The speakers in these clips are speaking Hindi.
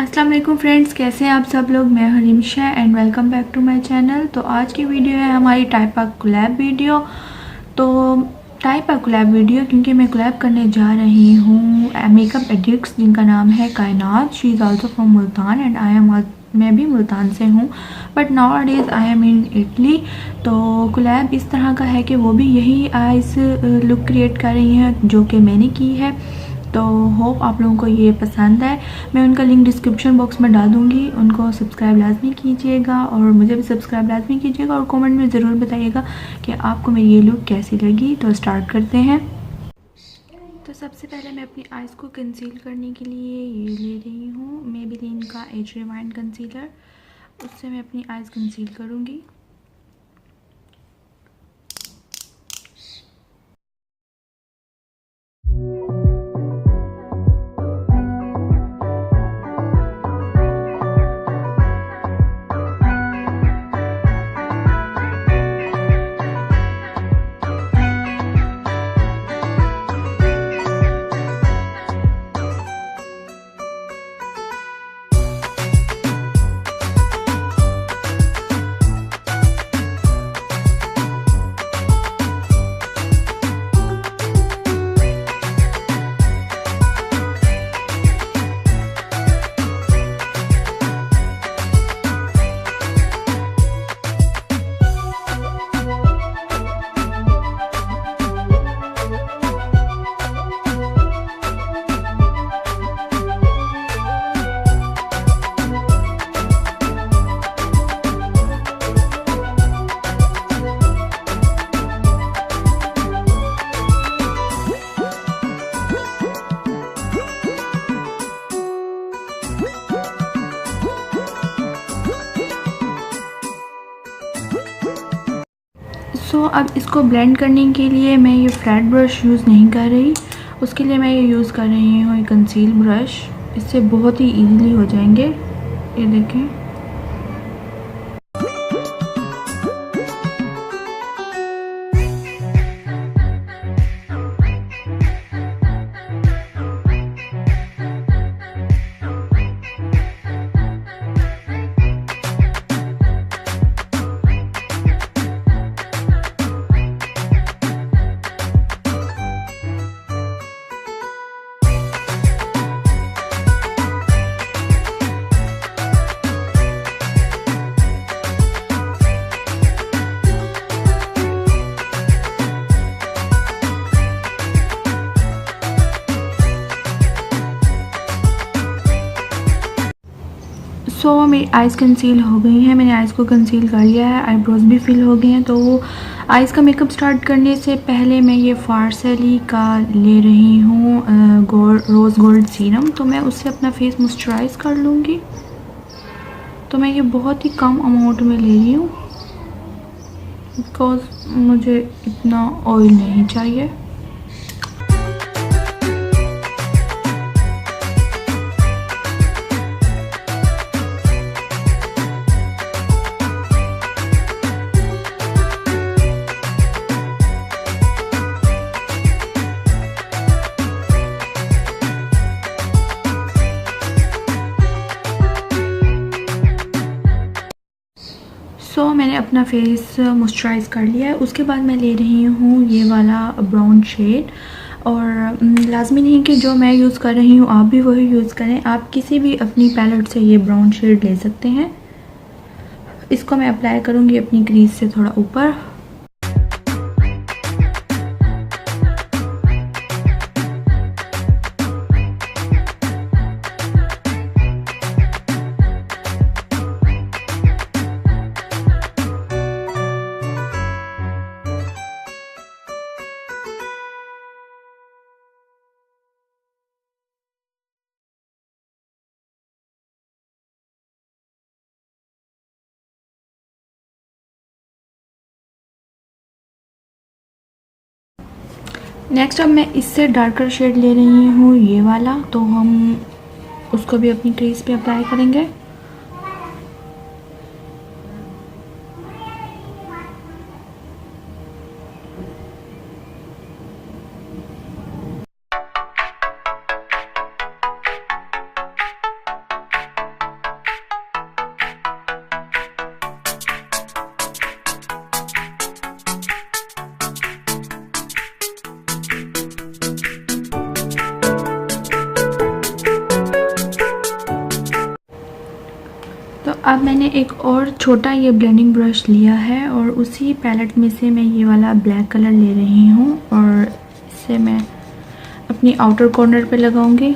अस्सलाम वालेकुम फ्रेंड्स, कैसे हैं आप सब लोग। मैं हूं Rimsha and welcome back to my channel. तो आज की वीडियो है हमारी टाइप ऑफ कोलैब वीडियो। तो टाइप ऑफ कोलैब वीडियो क्योंकि मैं कोलैब करने जा रही हूँ मेकअप एडिक्ट्स जिनका नाम है कायनात। She is also from Multan and मैं भी मुल्तान से हूँ, but now days I am in Italy. तो कोलैब इस तरह का है कि वो भी यही आइस लुक क्रिएट कर रही हैं जो कि मैंने की है। तो होप आप लोगों को ये पसंद है। मैं उनका लिंक डिस्क्रिप्शन बॉक्स में डाल दूँगी, उनको सब्सक्राइब लाजमी कीजिएगा और मुझे भी सब्सक्राइब लाजमी कीजिएगा और कमेंट में ज़रूर बताइएगा कि आपको मेरी ये लुक कैसी लगी। तो स्टार्ट करते हैं। तो सबसे पहले मैं अपनी आइज़ को कंसील करने के लिए ये ले रही हूँ मेबेलिन का एज रिवाइंड कंसीलर। उससे मैं अपनी आइज़ कंसील करूँगी। अब इसको ब्लेंड करने के लिए मैं ये फ्लैट ब्रश यूज़ नहीं कर रही। उसके लिए मैं ये यूज़ कर रही हूँ कंसील ब्रश। इससे बहुत ही इजीली हो जाएंगे। ये देखें। मेरी आइज़ कंसील हो गई हैं। मैंने आइज़ को कंसील कर लिया है, आईब्रोज भी फिल हो गए हैं। तो आइज़ का मेकअप स्टार्ट करने से पहले मैं ये फारसेली का ले रही हूँ रोज़ गोल्ड सीरम। तो मैं उससे अपना फेस मॉइस्चराइज़ कर लूँगी। तो मैं ये बहुत ही कम अमाउंट में ले रही हूँ बिकॉज़ मुझे इतना ऑयल नहीं चाहिए। मैंने अपना फेस मॉइस्चराइज़ कर लिया है। उसके बाद मैं ले रही हूँ ये वाला ब्राउन शेड। और लाजमी नहीं कि जो मैं यूज़ कर रही हूँ आप भी वही यूज़ करें। आप किसी भी अपनी पैलेट से ये ब्राउन शेड ले सकते हैं। इसको मैं अप्लाई करूँगी अपनी क्रीज से थोड़ा ऊपर। नेक्स्ट अब मैं इससे डार्कर शेड ले रही हूँ ये वाला। तो हम उसको भी अपनी क्रीज पे अप्लाई करेंगे। अब मैंने एक और छोटा ये ब्लेंडिंग ब्रश लिया है और उसी पैलेट में से मैं ये वाला ब्लैक कलर ले रही हूँ और इससे मैं अपनी आउटर कॉर्नर पे लगाऊंगी।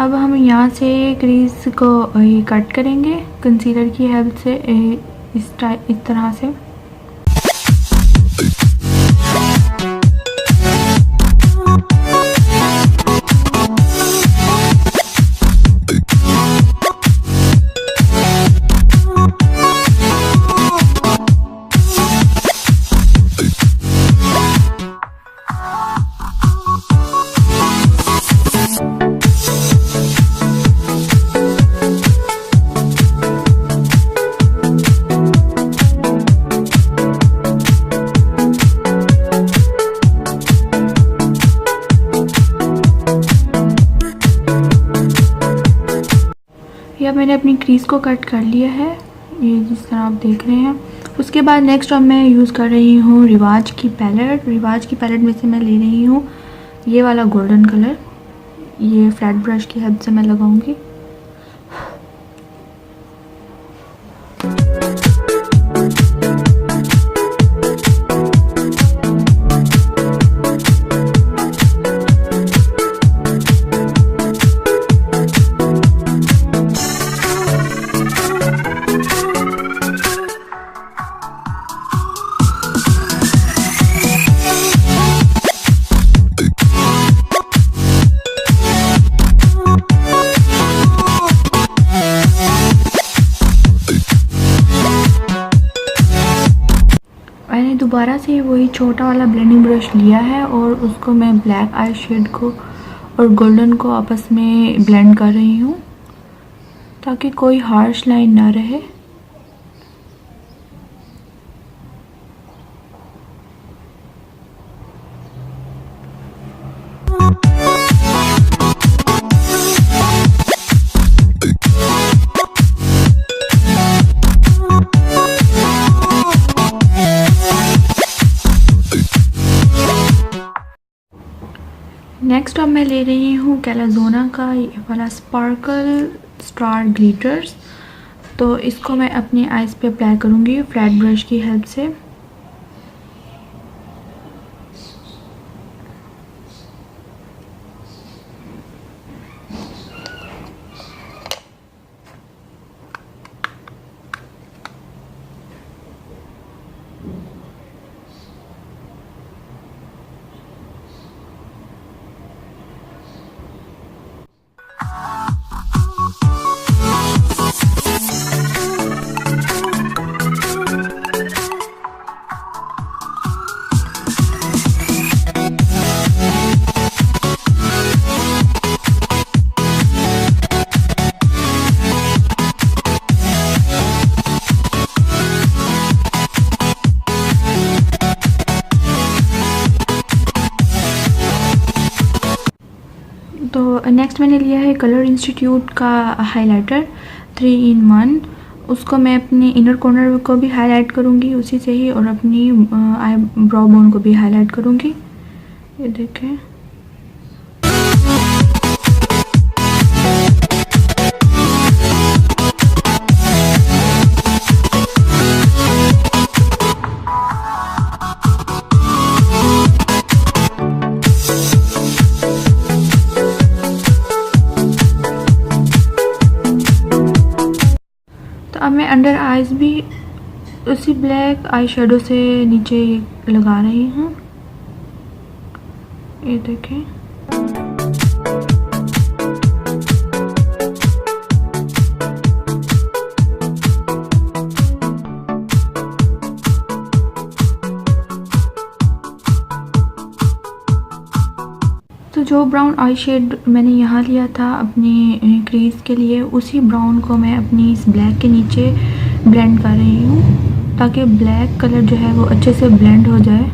अब हम यहाँ से क्रीज को ये कट करेंगे कंसीलर की हेल्प से, इस तरह से। अब मैंने अपनी क्रीज को कट कर लिया है, ये जिस तरह आप देख रहे हैं। उसके बाद नेक्स्ट अब मैं यूज़ कर रही हूँ रिवाज की पैलेट। रिवाज की पैलेट में से मैं ले रही हूँ ये वाला गोल्डन कलर। ये फ्लैट ब्रश की हेल्प से मैं लगाऊंगी। मैंने दोबारा से वही छोटा वाला ब्लेंडिंग ब्रश लिया है और उसको मैं ब्लैक आई शेड को और गोल्डन को आपस में ब्लेंड कर रही हूँ ताकि कोई हार्श लाइन ना रहे। नेक्स्ट अब मैं ले रही हूँ कैलाजोना का ये वाला स्पार्कल स्टार ग्लिटर्स। तो इसको मैं अपनी आईज पे अप्लाई करूँगी फ्लैट ब्रश की हेल्प से। तो नेक्स्ट मैंने लिया है कलर इंस्टीट्यूट का हाइलाइटर 3-in-1। उसको मैं अपने इनर कॉर्नर को भी हाईलाइट करूँगी उसी से ही और अपनी आईब्रो बोन को भी हाईलाइट करूँगी। ये देखें। अब मैं अंडर आइज भी उसी ब्लैक आई शेडो से नीचे लगा रही हूँ। ये देखें। तो जो ब्राउन आई शेड मैंने यहाँ लिया था अपनी क्रीज के लिए, उसी ब्राउन को मैं अपनी इस ब्लैक के नीचे ब्लेंड कर रही हूँ ताकि ब्लैक कलर जो है वो अच्छे से ब्लेंड हो जाए।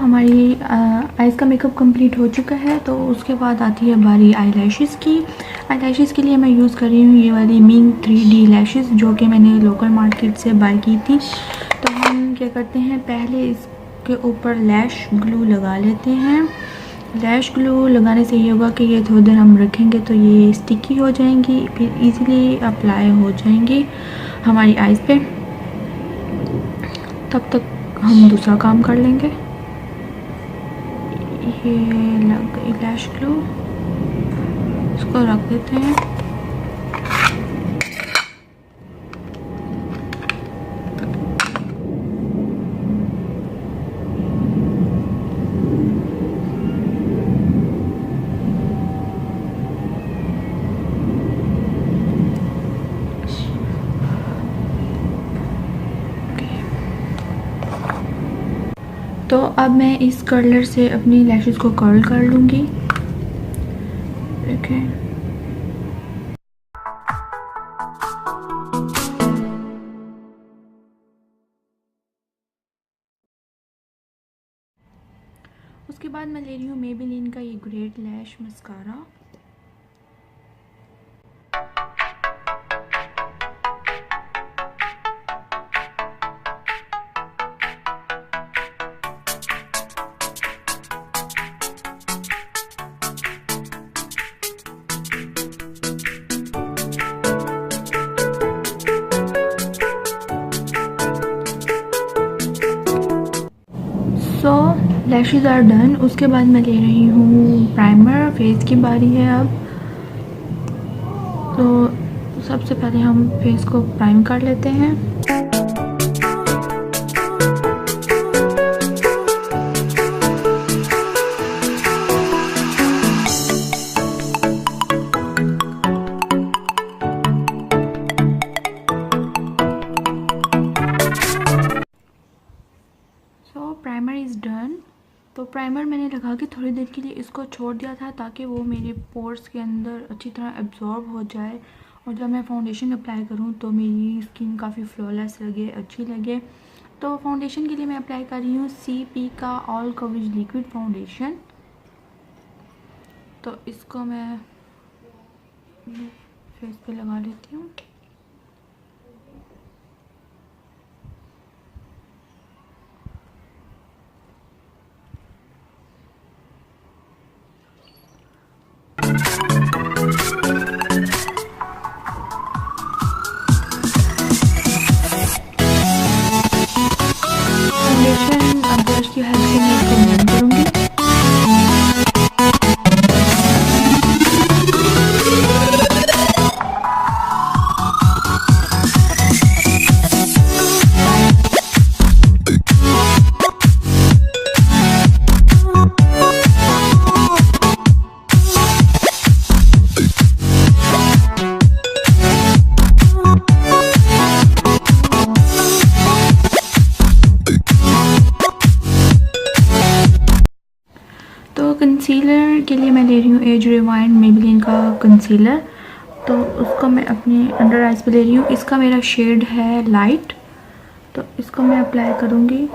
हमारी आइज़ का मेकअप कंप्लीट हो चुका है। तो उसके बाद आती है बारी आई लैशेज़ की। आई लैशेज़ के लिए मैं यूज़ कर रही हूँ ये वाली मीन 3D लैशेज़, जो कि मैंने लोकल मार्केट से बाय की थी। तो हम क्या करते हैं, पहले इसके ऊपर लैश ग्लू लगा लेते हैं। लैश ग्लू लगाने से ये होगा कि ये थोड़ी देर हम रखेंगे तो ये स्टिकी हो जाएंगी, फिर ईज़िली अप्लाई हो जाएंगी हमारी आइज़ पे। तब तक हम दूसरा काम कर लेंगे। ये लग गई लैश ग्लू, इसको रख देते हैं। तो अब मैं इस कर्लर से अपनी लैशेस को कर्ल कर लूँगी। देखें, उसके बाद मैं ले रही हूँ मेबेलिन का ये great lash mascara. So lashes are done. उसके बाद मैं ले रही हूँ प्राइमर। फेस की बारी है अब। तो सबसे पहले हम फेस को प्राइम कर लेते हैं। Primer is done. तो प्राइमर मैंने लगा के थोड़ी देर के लिए इसको छोड़ दिया था ताकि वो मेरे पोर्स के अंदर अच्छी तरह एब्जॉर्ब हो जाए, और जब मैं फाउंडेशन अप्लाई करूँ तो मेरी स्किन काफ़ी फ्लॉलेस लगे, अच्छी लगे। तो फाउंडेशन के लिए मैं अप्लाई कर रही हूँ CP का ऑल कवरेज लिक्विड फाउंडेशन। तो इसको मैं फेस पे लगा लेती हूँ। ब्रश की हेल्प से मैं इसको ब्लेंड करूँगी। कंसीलर के लिए मैं ले रही हूँ GRWM मेबेलिन का कंसीलर। तो उसको मैं अपने अंडर आइज़ पे ले रही हूँ। इसका मेरा शेड है लाइट, तो इसको मैं अप्लाई करूँगी।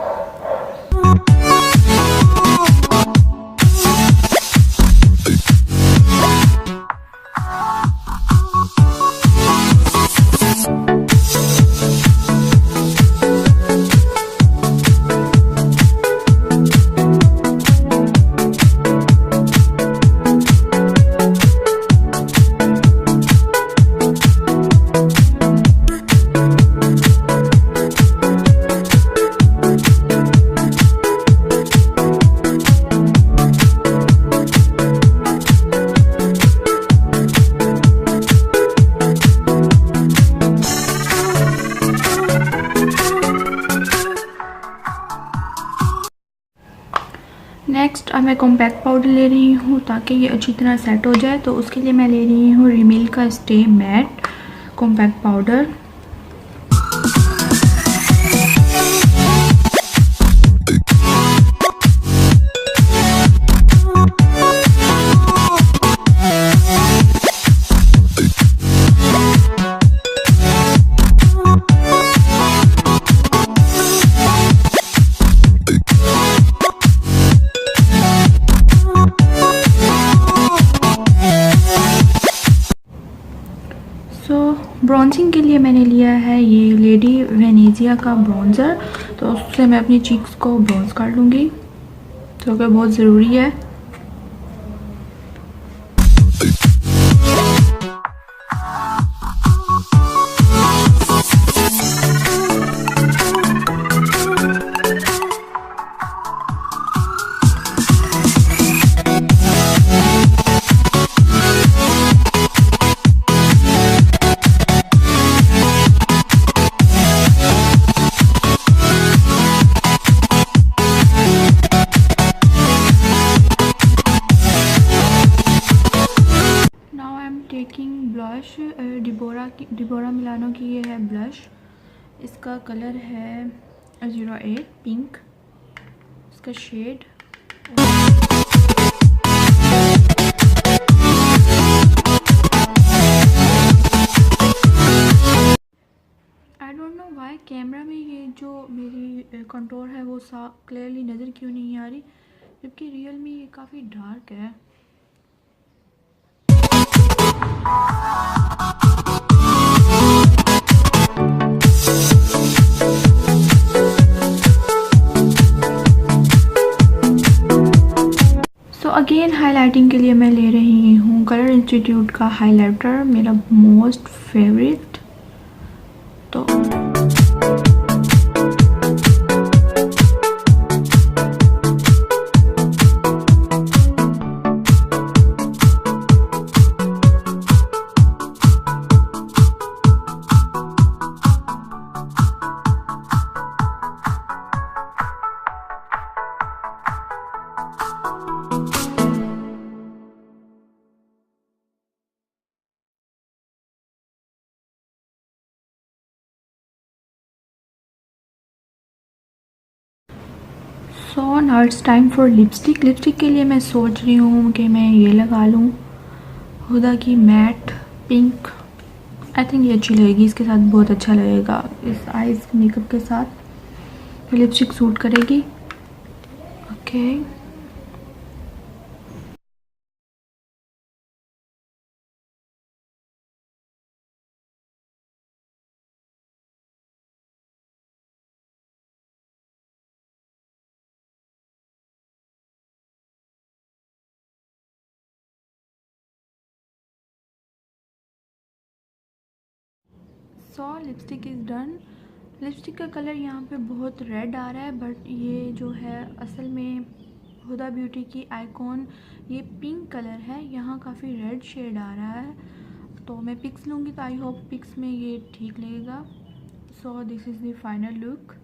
अब मैं कॉम्पैक्ट पाउडर ले रही हूँ ताकि ये अच्छी तरह सेट हो जाए। तो उसके लिए मैं ले रही हूँ रिमिल का stay mat compact powder. Bronzing के लिए मैंने लिया है ये लेडी वेनेजिया का ब्रॉन्ज़र। तो उससे मैं अपनी चीक्स को ब्रॉन्ज कर लूँगी, जो कि बहुत ज़रूरी है। ब्लश डिबोरा मिलानो की ये है ब्लश। इसका कलर है 08 पिंक, इसका shade. I don't know why camera में ये जो मेरी कंटूर है वो क्लियरली नज़र क्यों नहीं आ रही, जबकि रियल में ये काफ़ी डार्क है। अगेन हाइलाइटिंग के लिए मैं ले रही हूँ कलर इंस्टीट्यूट का हाइलाइटर, मेरा मोस्ट फेवरेट। तो now it's time for lipstick. Lipstick के लिए मैं सोच रही हूँ कि मैं ये लगा लूँ हुदा की मैट पिंक। आई थिंक ये अच्छी लगेगी, इसके साथ बहुत अच्छा लगेगा, इस आइज़ मेकअप के साथ लिपस्टिक सूट करेगी। Okay lipstick is done. Lipstick का कलर यहाँ पे बहुत रेड आ रहा है, बट ये जो है असल में हुदा ब्यूटी की आइकॉन ये पिंक कलर है, यहाँ काफ़ी रेड शेड आ रहा है। तो मैं पिक्स लूँगी तो आई होप पिक्स में ये ठीक लगेगा। So this is the final look.